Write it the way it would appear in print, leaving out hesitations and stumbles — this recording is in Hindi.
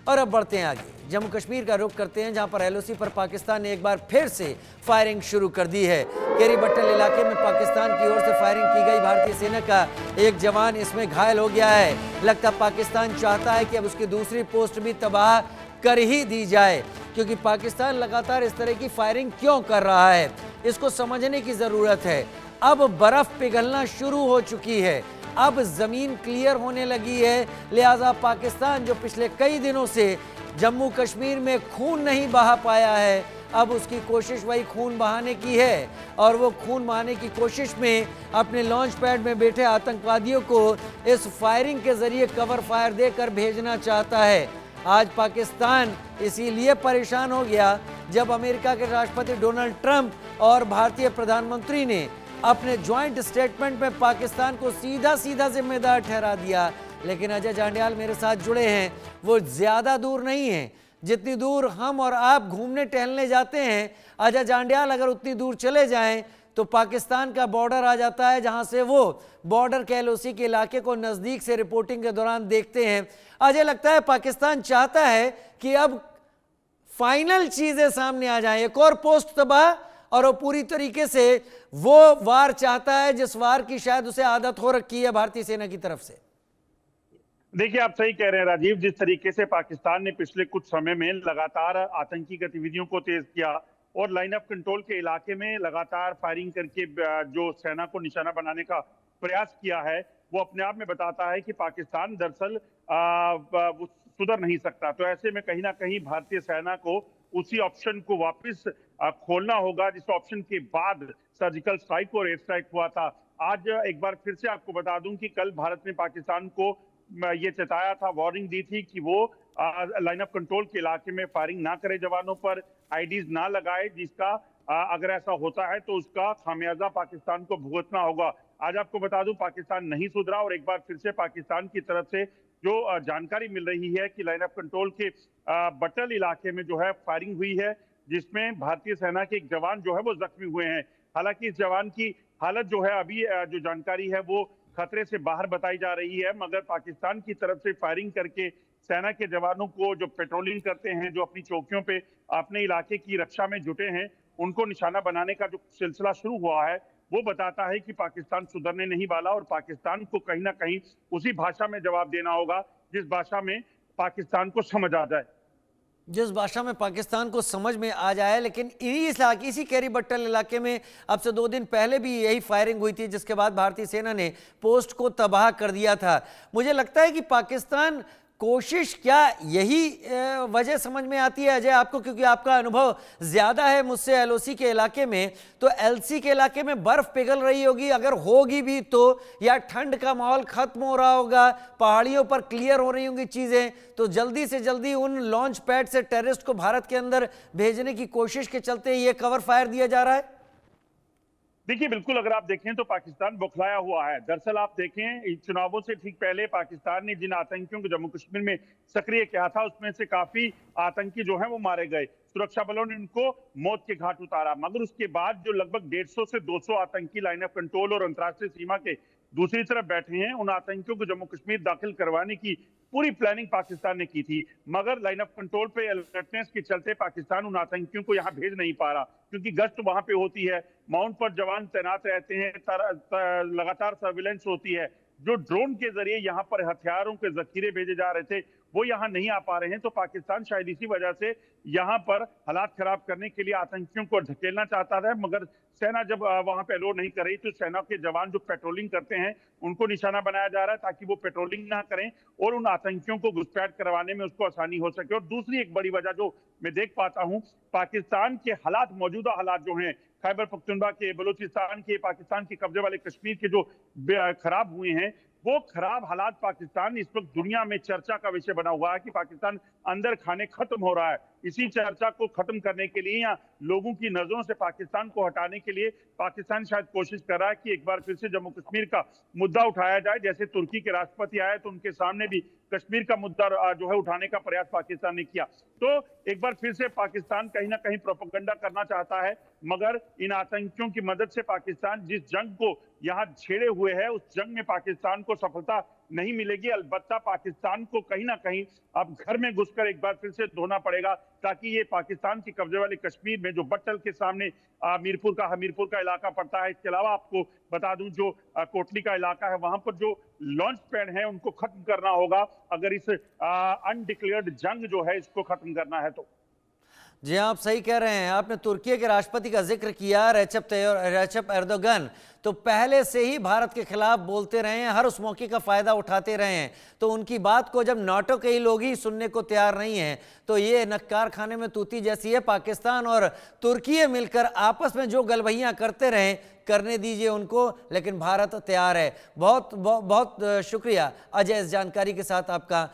और अब बढ़ते हैं आगे, जम्मू कश्मीर का रुख करते हैं, जहां पर एलओसी पर पाकिस्तान ने एक बार फिर से फायरिंग शुरू कर दी है। केरी बट्टल इलाके में पाकिस्तान की ओर से फायरिंग की गई। भारतीय सेना का एक जवान इसमें घायल हो गया है। लगता पाकिस्तान चाहता है कि अब उसकी दूसरी पोस्ट भी तबाह कर ही दी जाए, क्योंकि पाकिस्तान लगातार इस तरह की फायरिंग क्यों कर रहा है, इसको समझने की जरूरत है। अब बर्फ पिघलना शुरू हो चुकी है, अब जमीन क्लियर होने लगी है, लिहाजा पाकिस्तान जो पिछले कई दिनों से जम्मू कश्मीर में खून नहीं बहा पाया है, अब उसकी कोशिश वही खून बहाने की है। और वो खून बहाने की कोशिश में अपने लॉन्च पैड में बैठे आतंकवादियों को इस फायरिंग के जरिए कवर फायर देकर भेजना चाहता है। आज पाकिस्तान इसीलिए परेशान हो गया जब अमेरिका के राष्ट्रपति डोनाल्ड ट्रंप और भारतीय प्रधानमंत्री ने अपने ज्वाइंट स्टेटमेंट में पाकिस्तान को सीधा सीधा जिम्मेदार ठहरा दिया। लेकिन अजय जांडियाल मेरे साथ जुड़े हैं, वो ज्यादा दूर नहीं है जितनी दूर हम और आप घूमने टहलने जाते हैं। अजय जांडियाल अगर उतनी दूर चले जाएं तो पाकिस्तान का बॉर्डर आ जाता है, जहां से वो बॉर्डर के एलओसी के इलाके को नजदीक से रिपोर्टिंग के दौरान देखते हैं। अजय, लगता है पाकिस्तान चाहता है कि अब फाइनल चीजें सामने आ जाएं, एक और पोस्ट तबाह, और वो पूरी तरीके से वो वार चाहता है जिस वार की शायद उसे आदत हो रखी है भारतीय सेना की तरफ से। देखिए, आप सही कह रहे हैं राजीव। जिस तरीके से पाकिस्तान ने पिछले कुछ समय में लगातार आतंकी गतिविधियों को तेज किया और लाइन ऑफ कंट्रोल के इलाके में लगातार फायरिंग करके जो सेना को निशाना बनाने का प्रयास किया है, वो अपने आप में बताता है कि पाकिस्तान दरअसल वो सुधर नहीं सकता। तो ऐसे में कहीं ना कहीं भारतीय सेना को उसी ऑप्शन को वापस खोलना होगा जिस ऑप्शन के बाद सर्जिकल स्ट्राइक और एयर स्ट्राइक हुआ था। आज एक बार फिर से आपको बता दूं कि कल भारत ने पाकिस्तान को ये चेताया था, वार्निंग दी थी कि वो लाइन ऑफ कंट्रोल के इलाके में फायरिंग ना करे, जवानों पर आईडीज ना लगाए, जिसका अगर ऐसा होता है तो उसका खामियाजा पाकिस्तान को भुगतना होगा। आज आपको बता दूं पाकिस्तान नहीं सुधरा और एक बार फिर से पाकिस्तान की तरफ से जो जानकारी मिल रही है कि लाइन ऑफ कंट्रोल के बटल इलाके में जो है फायरिंग हुई है, जिसमें भारतीय सेना के एक जवान जो है वो जख्मी हुए हैं। हालांकि इस जवान की हालत जो है अभी जो जानकारी है वो खतरे से बाहर बताई जा रही है, मगर पाकिस्तान की तरफ से फायरिंग करके सेना के जवानों को जो पेट्रोलिंग करते हैं, जो अपनी चौकियों पे अपने इलाके की रक्षा में जुटे हैं, उनको निशाना बनाने का जो सिलसिला शुरू हुआ है, वो बताता है कि पाकिस्तान सुधरने नहीं वाला और पाकिस्तान को कहीं ना कहीं उसी भाषा में जवाब देना होगा जिस भाषा में पाकिस्तान को समझ आ जाए। जिस भाषा में पाकिस्तान को समझ में आ जाए। लेकिन इसी कैरी बट्टल इलाके में अब से 2 दिन पहले भी यही फायरिंग हुई थी, जिसके बाद भारतीय सेना ने पोस्ट को तबाह कर दिया था। मुझे लगता है कि पाकिस्तान कोशिश, क्या यही वजह समझ में आती है अजय आपको, क्योंकि आपका अनुभव ज्यादा है मुझसे एलओसी के इलाके में, तो एलसी के इलाके में बर्फ पिघल रही होगी, अगर होगी भी तो, या ठंड का माहौल खत्म हो रहा होगा, पहाड़ियों पर क्लियर हो रही होंगी चीजें, तो जल्दी से जल्दी उन लॉन्च पैड से टेररिस्ट को भारत के अंदर भेजने की कोशिश के चलते ये कवर फायर दिया जा रहा है। देखिए, बिल्कुल अगर आप देखें तो पाकिस्तान बौखलाया हुआ है। दरअसल आप देखें, चुनावों से ठीक पहले पाकिस्तान ने जिन आतंकियों को जम्मू कश्मीर में सक्रिय किया था, उसमें से काफी आतंकी जो हैं वो मारे गए, सुरक्षा बलों ने उनको मौत के घाट उतारा। मगर उसके बाद जो लगभग 150 से 200 आतंकी लाइन ऑफ कंट्रोल और अंतर्राष्ट्रीय सीमा के दूसरी तरफ बैठे हैं, उन आतंकियों को जम्मू कश्मीर दाखिल करवाने की पूरी प्लानिंग पाकिस्तान ने की थी। मगर लाइन ऑफ कंट्रोल पे अलर्टनेस के चलते पाकिस्तान उन आतंकियों को यहाँ भेज नहीं पा रहा, क्योंकि गश्त वहां पे होती है, माउंट पर जवान तैनात रहते हैं, लगातार सर्विलेंस होती है। जो ड्रोन के जरिए यहाँ पर हथियारों के जखीरे भेजे जा रहे थे वो यहाँ नहीं आ पा रहे हैं। तो पाकिस्तान शायद इसी वजह से यहाँ पर हालात खराब करने के लिए आतंकियों को ढकेलना चाहता था, मगर सेना जब वहां पे अलो नहीं कर रही तो सेना के जवान जो पेट्रोलिंग करते हैं उनको निशाना बनाया जा रहा है ताकि वो पेट्रोलिंग ना करें और उन आतंकियों को घुसपैठ करवाने में उसको आसानी हो सके। और दूसरी एक बड़ी वजह जो मैं देख पाता हूं, पाकिस्तान के हालात, मौजूदा हालात जो हैं खैबर पख्तूनख्वा के, बलूचिस्तान के, पाकिस्तान के कब्जे वाले कश्मीर के जो खराब हुए हैं, वो खराब हालात पाकिस्तान इस वक्त दुनिया में चर्चा का विषय बना हुआ है कि पाकिस्तान अंदर खाने खत्म हो रहा है। इसी चर्चा को खत्म करने के लिए या लोगों की नजरों से पाकिस्तान को हटाने के लिए पाकिस्तान शायद कोशिश कर रहा है कि एक बार फिर से जम्मू कश्मीर का मुद्दा उठाया जाए। जैसे तुर्की के राष्ट्रपति आए तो उनके सामने भी कश्मीर का मुद्दा जो है उठाने का प्रयास पाकिस्तान ने किया। तो एक बार फिर से पाकिस्तान कहीं ना कहीं प्रोपेगेंडा करना चाहता है, मगर इन आतंकियों की मदद से पाकिस्तान जिस जंग को यहाँ छेड़े हुए है उस जंग में पाकिस्तान को सफलता नहीं मिलेगी। अलबत्ता पाकिस्तान को कहीं ना कहीं अब घर में घुसकर एक बार फिर से धोना पड़ेगा, ताकि ये पाकिस्तान के कब्जे वाले कश्मीर में जो बट्टल के सामने हमीरपुर का इलाका पड़ता है, इसके अलावा आपको बता दूं जो कोटली का इलाका है, वहां पर जो लॉन्च पैड है उनको खत्म करना होगा, अगर इस अनडिक्लेयर्ड जंग जो है इसको खत्म करना है तो। जी आप सही कह रहे हैं। आपने तुर्की के राष्ट्रपति का जिक्र किया, रेचप एर्दोगन तो पहले से ही भारत के खिलाफ बोलते रहे हैं, हर उस मौके का फायदा उठाते रहे हैं। तो उनकी बात को जब नाटो के ही लोग ही सुनने को तैयार नहीं हैं, तो ये नक्कार खाने में तूती जैसी है। पाकिस्तान और तुर्की मिलकर आपस में जो गलबहियां करते रहे, करने दीजिए उनको, लेकिन भारत तैयार है। बहुत बहुत बहुत शुक्रिया अजय, इस जानकारी के साथ आपका।